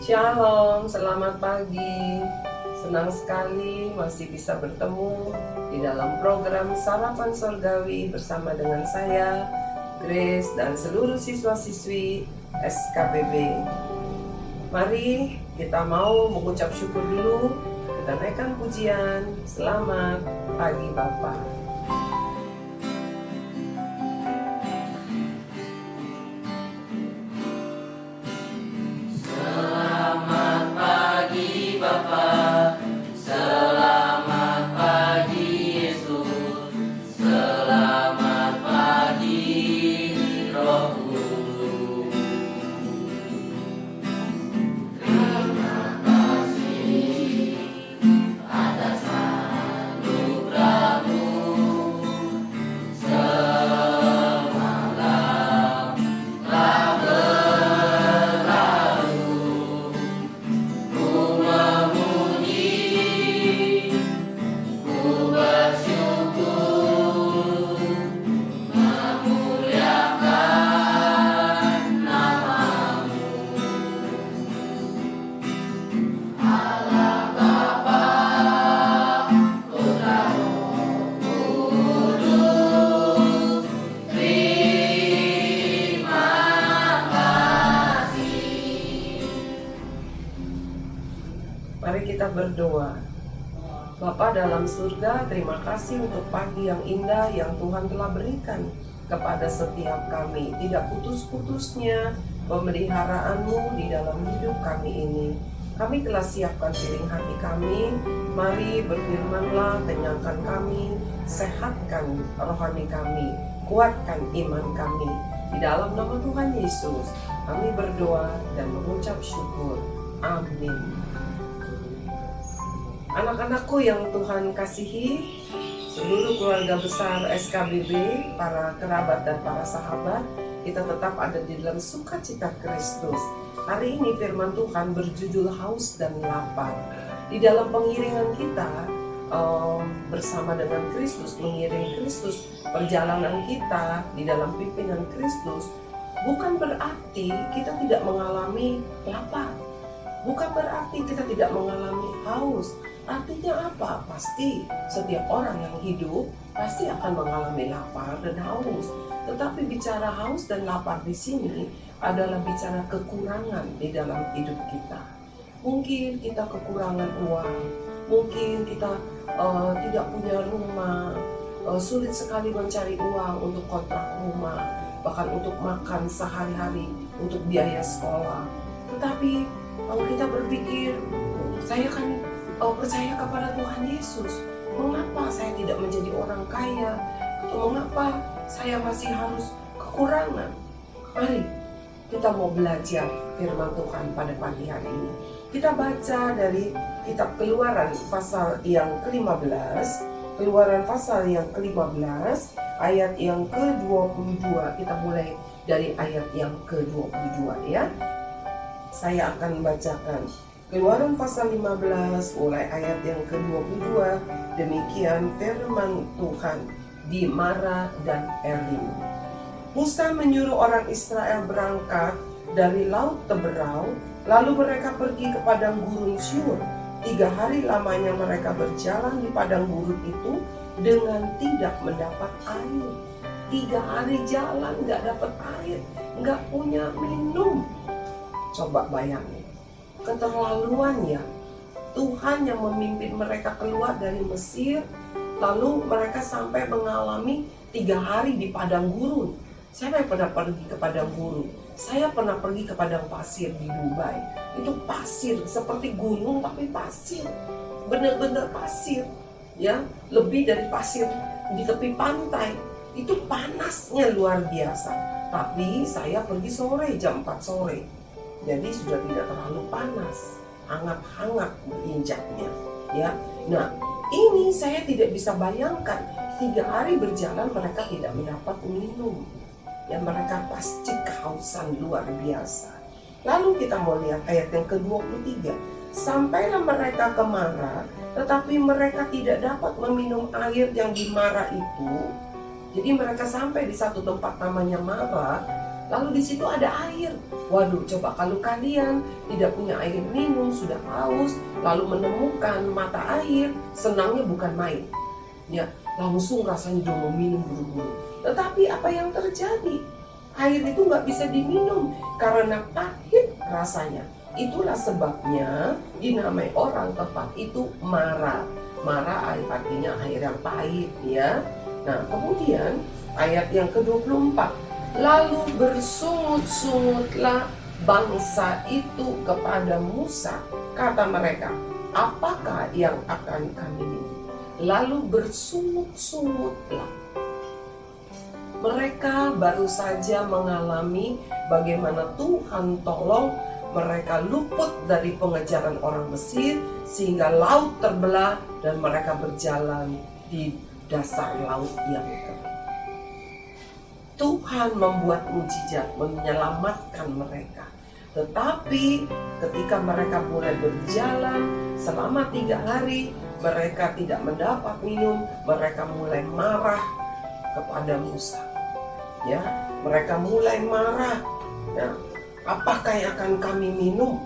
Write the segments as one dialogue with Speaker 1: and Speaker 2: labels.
Speaker 1: Shalom, selamat pagi. Senang sekali masih bisa bertemu di dalam program Sarapan Surgawi bersama dengan saya, Grace, dan seluruh siswa-siswi SKBB. Mari kita mau mengucap syukur dulu, kita naikkan pujian. Selamat pagi Bapak. Mari kita berdoa. Bapa dalam surga, terima kasih untuk pagi yang indah yang Tuhan telah berikan kepada setiap kami. Tidak putus-putusnya pemeliharaanmu di dalam hidup kami ini. Kami telah siapkan piring hati kami. Mari berfirmanlah, kenyangkan kami, sehatkan rohani kami, kuatkan iman kami. Di dalam nama Tuhan Yesus, kami berdoa dan mengucap syukur. Amin. Anak-anakku yang Tuhan kasihi, seluruh keluarga besar SKBB, para kerabat dan para sahabat, kita tetap ada di dalam sukacita Kristus. Hari ini firman Tuhan berjudul haus dan lapar. Di dalam pengiringan kita bersama dengan Kristus, mengiring Kristus, perjalanan kita di dalam pimpinan Kristus, bukan berarti kita tidak mengalami lapar. Bukan berarti kita tidak mengalami haus. Artinya apa? Pasti setiap orang yang hidup pasti akan mengalami lapar dan haus. Tetapi bicara haus dan lapar di sini adalah bicara kekurangan di dalam hidup kita. Mungkin kita kekurangan uang, mungkin kita tidak punya rumah, sulit sekali mencari uang untuk kontrak rumah, bahkan untuk makan sehari-hari, untuk biaya sekolah. Tetapi kalau kita berpikir, saya kan percaya kepada Tuhan Yesus, mengapa saya tidak menjadi orang kaya? Atau mengapa saya masih harus kekurangan? Mari kita mau belajar firman Tuhan pada pagi hari ini. Kita baca dari kitab Keluaran pasal yang ke-15, Keluaran pasal yang ke-15, ayat yang ke-22. Kita mulai dari ayat yang ke-22 ya. Saya akan bacakan Keluaran pasal 15 mulai ayat yang ke-22. Demikian firman Tuhan di Mara dan Elim. Musa menyuruh orang Israel berangkat dari laut Teberau, lalu mereka pergi ke padang gurun Syur. 3 hari lamanya mereka berjalan di padang gurun itu dengan tidak mendapat air. 3 hari jalan gak dapat air, gak punya minum. Coba bayangin, keterlaluannya. Tuhan yang memimpin mereka keluar dari Mesir, lalu mereka sampai mengalami 3 hari di padang gurun. Siapa yang pernah pergi ke padang gurun? Saya pernah pergi ke padang pasir di Dubai. Itu pasir, seperti gunung tapi pasir, benar-benar pasir, ya, lebih dari pasir di tepi pantai. Itu panasnya luar biasa. Tapi saya pergi sore, jam 4 sore. Jadi sudah tidak terlalu panas, hangat-hangat berinjaknya, ya. Nah, ini saya tidak bisa bayangkan 3 hari berjalan mereka tidak mendapat minum, ya. Mereka pasti kehausan luar biasa. Lalu kita mau lihat ayat yang ke-23. Sampailah mereka ke Mara, tetapi mereka tidak dapat meminum air yang di Mara itu. Jadi mereka sampai di satu tempat namanya Mara. Lalu di situ ada air. Waduh, coba kalau kalian tidak punya air minum, sudah haus, lalu menemukan mata air, senangnya bukan main. Ya, langsung rasanya udah mau minum buru-buru. Tetapi apa yang terjadi? Air itu nggak bisa diminum karena pahit rasanya. Itulah sebabnya dinamai orang tempat itu Mara. Mara artinya air yang pahit, ya. Nah, kemudian ayat yang ke-24. Lalu bersungut-sungutlah bangsa itu kepada Musa. Kata mereka, apakah yang akan kami minum? Lalu bersungut-sungutlah. Mereka baru saja mengalami bagaimana Tuhan tolong mereka luput dari pengejaran orang Mesir, sehingga laut terbelah dan mereka berjalan di dasar laut yang kering. Tuhan membuat mujizat menyelamatkan mereka. Tetapi ketika mereka mulai berjalan selama 3 hari, mereka tidak mendapat minum, mereka mulai marah kepada Musa. Ya, mereka mulai marah. Ya, apakah yang akan kami minum?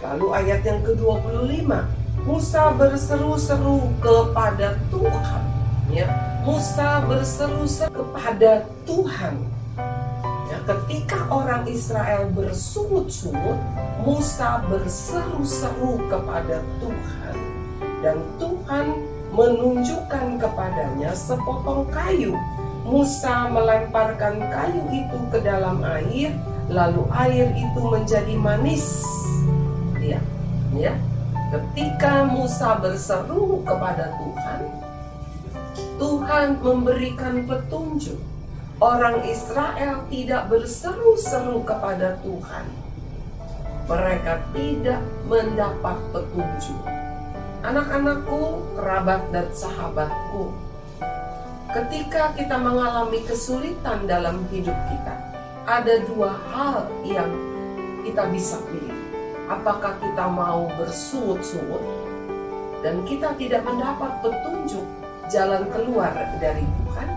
Speaker 1: Lalu ayat yang ke-25, Musa berseru-seru kepada Tuhan. Ya, Musa berseru-seru kepada Tuhan. Ya, ketika orang Israel bersungut-sungut, Musa berseru-seru kepada Tuhan. Dan Tuhan menunjukkan kepadanya sepotong kayu. Musa melemparkan kayu itu ke dalam air, lalu air itu menjadi manis. Ya, ya. Ketika Musa berseru kepada Tuhan, Tuhan memberikan petunjuk. Orang Israel tidak berseru-seru kepada Tuhan. Mereka tidak mendapat petunjuk. Anak-anakku, kerabat dan sahabatku, ketika kita mengalami kesulitan dalam hidup kita, ada 2 hal yang kita bisa pilih. Apakah kita mau bersungut-sungut dan kita tidak mendapat petunjuk jalan keluar dari Tuhan,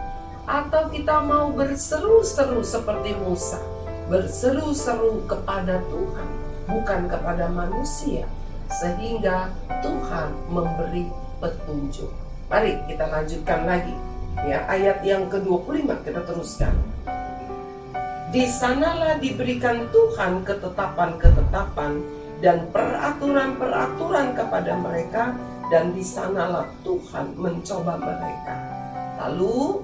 Speaker 1: atau kita mau berseru-seru seperti Musa, berseru-seru kepada Tuhan, bukan kepada manusia, sehingga Tuhan memberi petunjuk. Mari kita lanjutkan lagi. Ya, ayat yang ke-25 kita teruskan. Di sanalah diberikan Tuhan ketetapan-ketetapan dan peraturan-peraturan kepada mereka, dan di sanalah Tuhan mencoba mereka. Lalu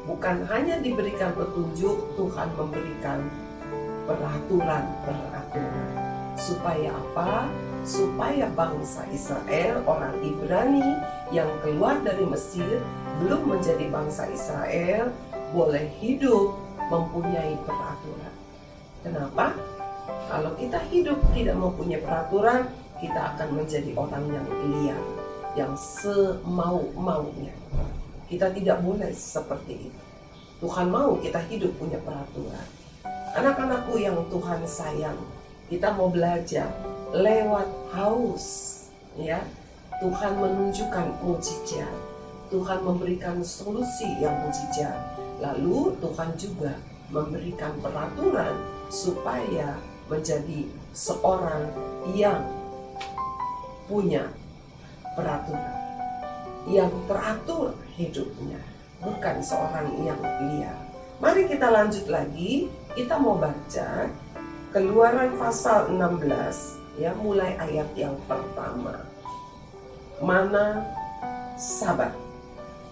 Speaker 1: bukan hanya diberikan petunjuk, Tuhan memberikan peraturan-peraturan. Supaya apa? Supaya bangsa Israel, orang Ibrani yang keluar dari Mesir, belum menjadi bangsa Israel, boleh hidup mempunyai peraturan. Kenapa? Kalau kita hidup tidak mempunyai peraturan, kita akan menjadi orang yang liar, yang semau-maunya. Kita tidak boleh seperti itu. Tuhan mau kita hidup punya peraturan. Anak-anakku yang Tuhan sayang, kita mau belajar lewat haus, ya. Tuhan menunjukkan mujizat, Tuhan memberikan solusi yang mujizat. Lalu Tuhan juga memberikan peraturan supaya menjadi seorang yang punya peraturan, yang teratur hidupnya, bukan seorang yang liar. Mari kita lanjut lagi. Kita mau baca Keluaran pasal 16, ya, mulai ayat yang pertama. Mana Sabat.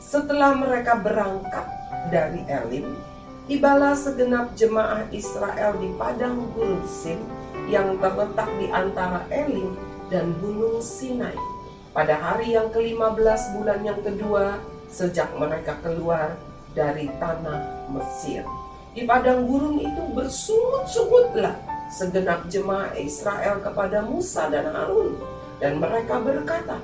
Speaker 1: Setelah mereka berangkat dari Elim, tibalah segenap jemaah Israel di padang gurun Sin yang terletak di antara Elim dan gunung Sinai. Pada hari yang ke-15 bulan yang kedua sejak mereka keluar dari tanah Mesir. Di padang gurun itu bersungut-sungutlah segenap jemaah Israel kepada Musa dan Harun. Dan mereka berkata,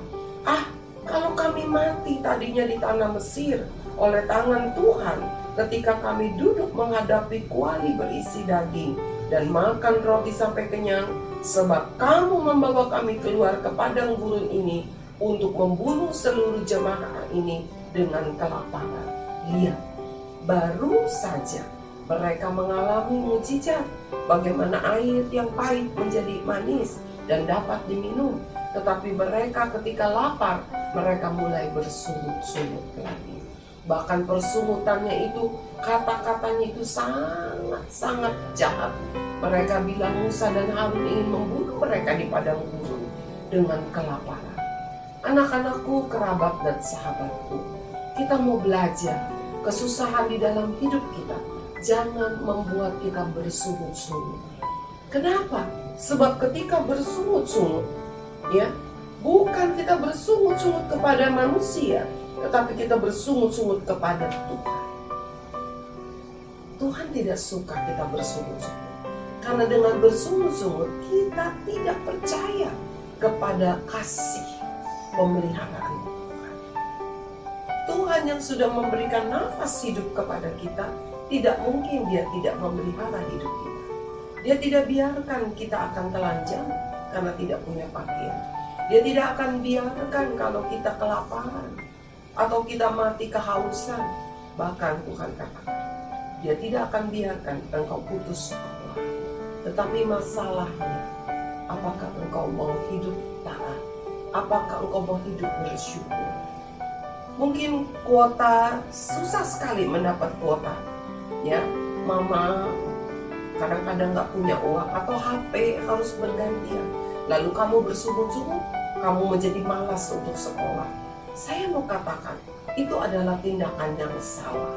Speaker 1: kalau kami mati tadinya di tanah Mesir oleh tangan Tuhan, ketika kami duduk menghadapi kuali berisi daging dan makan roti sampai kenyang, sebab kamu membawa kami keluar ke padang gurun ini untuk membunuh seluruh jemaah ini dengan kelaparan. Lihat, baru saja Mereka mengalami mujizat, bagaimana air yang pahit menjadi manis dan dapat diminum. Tetapi mereka ketika lapar, mereka mulai bersungut-sungut lagi. Bahkan persungutannya itu, kata-katanya itu sangat-sangat jahat. Mereka bilang Musa dan Harun ingin membunuh mereka di padang gurun dengan kelaparan. Anak-anakku, kerabat dan sahabatku, kita mau belajar kesusahan di dalam hidup kita. Jangan membuat kita bersungut-sungut. Kenapa? Sebab ketika bersungut-sungut, ya, bukan kita bersungut-sungut kepada manusia, tetapi kita bersungut-sungut kepada Tuhan. Tuhan tidak suka kita bersungut-sungut. Karena dengan bersungut-sungut kita tidak percaya kepada kasih pemeliharaan Tuhan. Tuhan yang sudah memberikan nafas hidup kepada kita, tidak mungkin Dia tidak memelihara hidup kita. Dia tidak biarkan kita akan telanjang karena tidak punya pakaian. Dia tidak akan biarkan kalau kita kelaparan atau kita mati kehausan. Bahkan Tuhan katakan, Dia tidak akan biarkan engkau putus sekolah. Tetapi masalahnya, apakah engkau mau hidup taat? Apakah engkau mau hidup bersyukur? Mungkin kuota, susah sekali mendapat kuota. Ya, mama kadang-kadang nggak punya uang atau HP harus bergantian. Lalu kamu bersungut-sungut, kamu menjadi malas untuk sekolah. Saya mau katakan, itu adalah tindakan yang salah.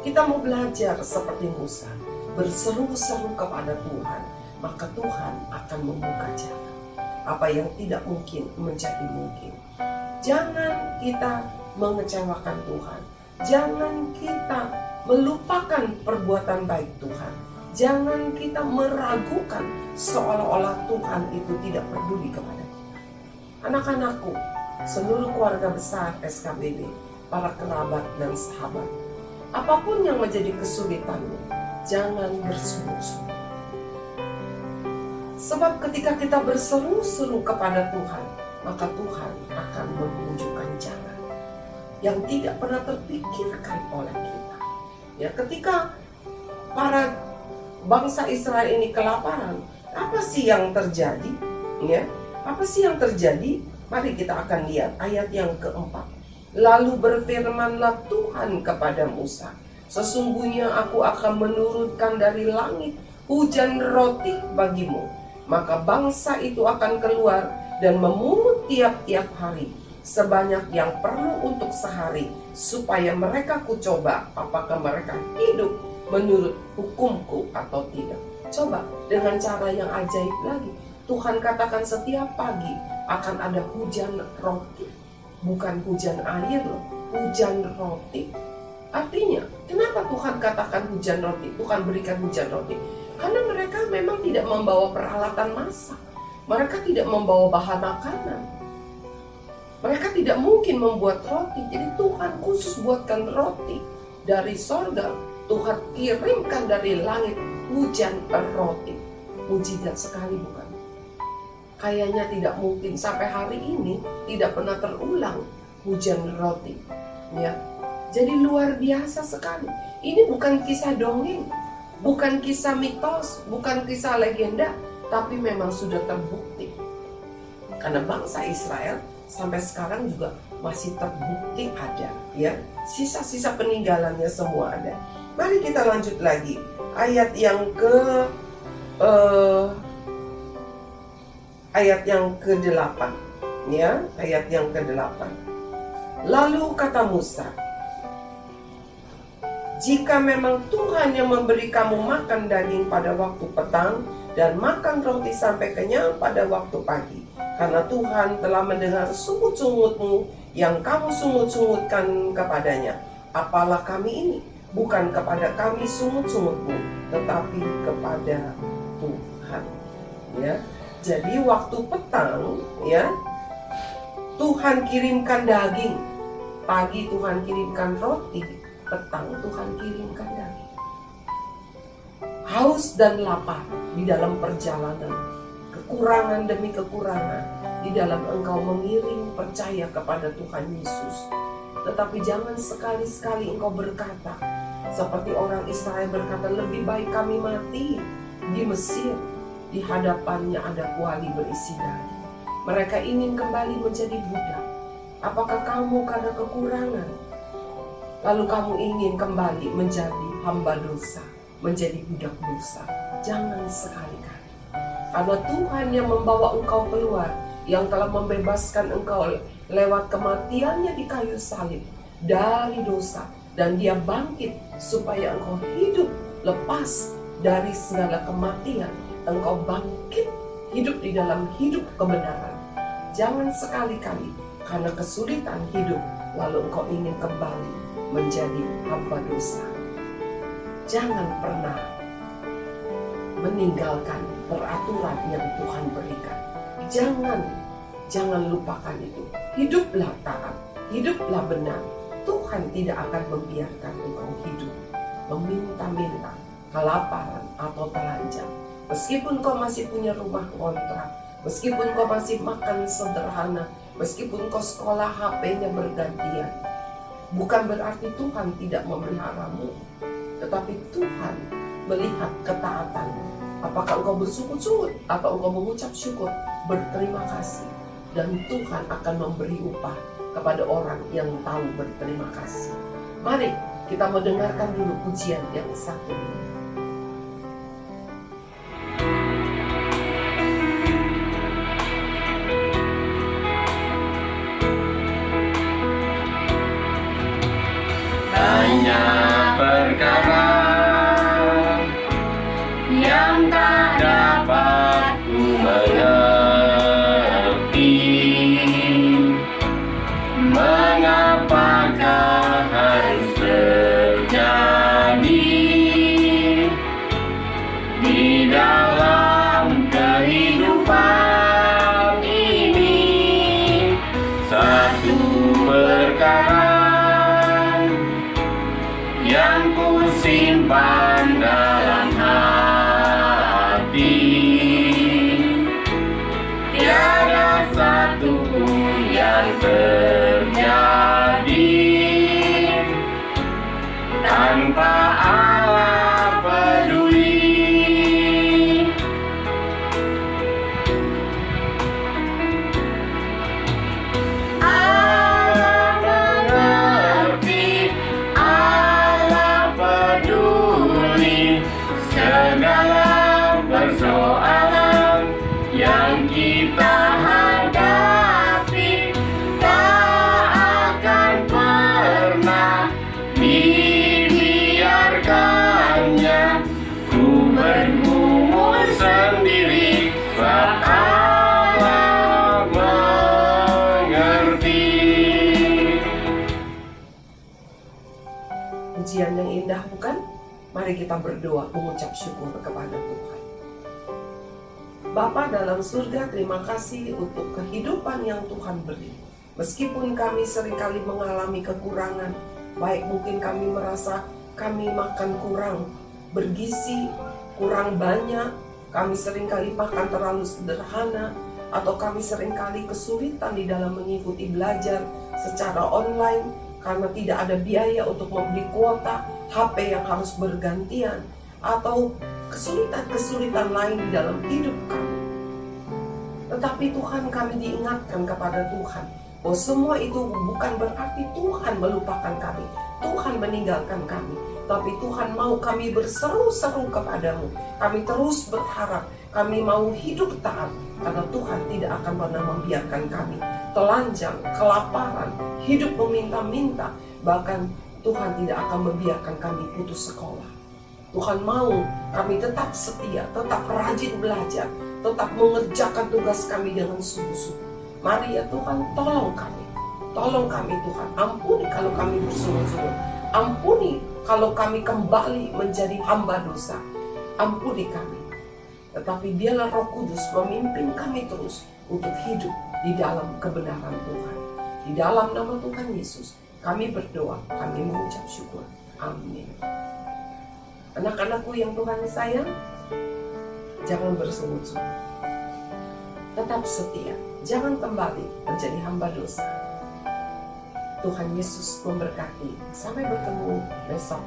Speaker 1: Kita mau belajar seperti Musa, berseru-seru kepada Tuhan, maka Tuhan akan membuka jalan. Apa yang tidak mungkin menjadi mungkin. Jangan kita mengecewakan Tuhan. Jangan kita melupakan perbuatan baik Tuhan. Jangan kita meragukan seolah-olah Tuhan itu tidak peduli kepada kita. Anak-anakku, seluruh keluarga besar SKBB, para kerabat dan sahabat, apapun yang menjadi kesulitanmu, jangan bersungut-sungut. Sebab ketika kita berseru-seru kepada Tuhan, maka Tuhan akan menunjukkan jalan yang tidak pernah terpikirkan oleh kita. Ya, ketika para bangsa Israel ini kelaparan, apa sih yang terjadi? Ya, apa sih yang terjadi? Mari kita akan lihat ayat yang keempat. Lalu berfirmanlah Tuhan kepada Musa, sesungguhnya aku akan menurunkan dari langit hujan roti bagimu. Maka bangsa itu akan keluar dan memungut tiap-tiap hari sebanyak yang perlu untuk sehari, supaya mereka kucoba apakah mereka hidup menurut hukumku atau tidak. Coba dengan cara yang ajaib lagi, Tuhan katakan setiap pagi akan ada hujan roti, bukan hujan air loh, hujan roti. Artinya, kenapa Tuhan katakan hujan roti? Tuhan berikan hujan roti karena mereka memang tidak membawa peralatan masak. Mereka tidak membawa bahan makanan. Mereka tidak mungkin membuat roti. Jadi Tuhan khusus buatkan roti dari sorga. Tuhan kirimkan dari langit hujan roti. Mujizat sekali bukan? Kayaknya tidak mungkin sampai hari ini tidak pernah terulang hujan roti. Ya, jadi luar biasa sekali. Ini bukan kisah dongeng, bukan kisah mitos, bukan kisah legenda, tapi memang sudah terbukti. Karena bangsa Israel sampai sekarang juga masih terbukti ada, ya. Sisa-sisa peninggalannya semua ada. Mari kita lanjut lagi. Ayat yang ke-8, ya, ayat yang ke-8. Lalu kata Musa, jika memang Tuhan yang memberi kamu makan daging pada waktu petang dan makan roti sampai kenyang pada waktu pagi, karena Tuhan telah mendengar sungut-sungutmu yang kamu sungut-sungutkan kepadanya, apalah kami ini? Bukan kepada kami sungut-sungutmu, tetapi kepada Tuhan. Ya, jadi waktu petang, ya, Tuhan kirimkan daging. Pagi Tuhan kirimkan roti, petang Tuhan kirimkan daging. Haus dan lapar di dalam perjalanan, kekurangan demi kekurangan, di dalam engkau mengiring percaya kepada Tuhan Yesus. Tetapi jangan sekali-sekali engkau berkata, Seperti orang Israel berkata, lebih baik kami mati di Mesir, di hadapannya ada kuali berisi daging. Mereka ingin kembali menjadi budak. Apakah kamu karena kekurangan, lalu kamu ingin kembali menjadi hamba dosa, menjadi budak dosa? Jangan sekali-kali. Karena Tuhan yang membawa engkau keluar, yang telah membebaskan engkau lewat kematiannya di kayu salib dari dosa, dan dia bangkit supaya engkau hidup lepas dari segala kematian. Engkau bangkit hidup di dalam hidup kebenaran. Jangan sekali-kali karena kesulitan hidup lalu engkau ingin kembali menjadi hamba dosa. Jangan pernah meninggalkan peraturan yang Tuhan berikan. Jangan lupakan itu. Hiduplah taat, hiduplah benar. Tuhan tidak akan membiarkan engkau hidup meminta-minta, kelaparan atau telanjang. Meskipun kau masih punya rumah kontrak, meskipun kau masih makan sederhana, meskipun kau sekolah HP-nya bergantian, bukan berarti Tuhan tidak memeliharamu, tetapi Tuhan melihat ketaatanmu. Apakah engkau bersungguh-sungguh atau engkau mengucap syukur, berterima kasih, dan Tuhan akan memberi upah kepada orang yang tahu berterima kasih. Mari kita mendengarkan dulu pujian yang satu ini.
Speaker 2: Banyak perkara yang tak dapat ku mengerti, mengapakah harus terjadi di dalam kehidupan ini. Satu perkara yang ku simpan dalam hati, tiada satu yang terjadi tanpa Allah peduli. Allah mengerti, Allah peduli segala persoalan yang kita hadapi. Tak akan pernah dibiarkannya ku bergumul sendiri, sebab Allah mengerti.
Speaker 1: Pujian yang indah, bukan? Mari kita berdoa mengucap syukur kepada Tuhan. Bapa dalam surga, terima kasih untuk kehidupan yang Tuhan beri. Meskipun kami seringkali mengalami kekurangan, baik mungkin kami merasa kami makan kurang bergizi, kurang banyak, kami seringkali makan terlalu sederhana, atau kami seringkali kesulitan di dalam mengikuti belajar secara online karena tidak ada biaya untuk membeli kuota HP yang harus bergantian, atau kesulitan-kesulitan lain di dalam hidup kami. Tetapi Tuhan, kami diingatkan kepada Tuhan bahwa semua itu bukan berarti Tuhan melupakan kami, Tuhan meninggalkan kami. Tapi Tuhan mau kami berseru-seru kepadamu. Kami terus berharap, kami mau hidup taat, karena Tuhan tidak akan pernah membiarkan kami telanjang, kelaparan, hidup meminta-minta. Bahkan Tuhan tidak akan membiarkan kami putus sekolah. Tuhan mau kami tetap setia, tetap rajin belajar, tetap mengerjakan tugas kami dengan sungguh-sungguh. Mari ya Tuhan, tolong kami Tuhan. Ampuni kalau kami bersungguh-sungguh. Ampuni kalau kami kembali menjadi hamba dosa. Ampuni kami. Tetapi biarlah Roh Kudus memimpin kami terus untuk hidup di dalam kebenaran Tuhan. Di dalam nama Tuhan Yesus kami berdoa, kami mengucap syukur. Amin. Anak-anakku yang Tuhan sayang, jangan bersungut-sungut. Tetap setia, jangan kembali menjadi hamba dosa. Tuhan Yesus memberkati. Sampai bertemu besok.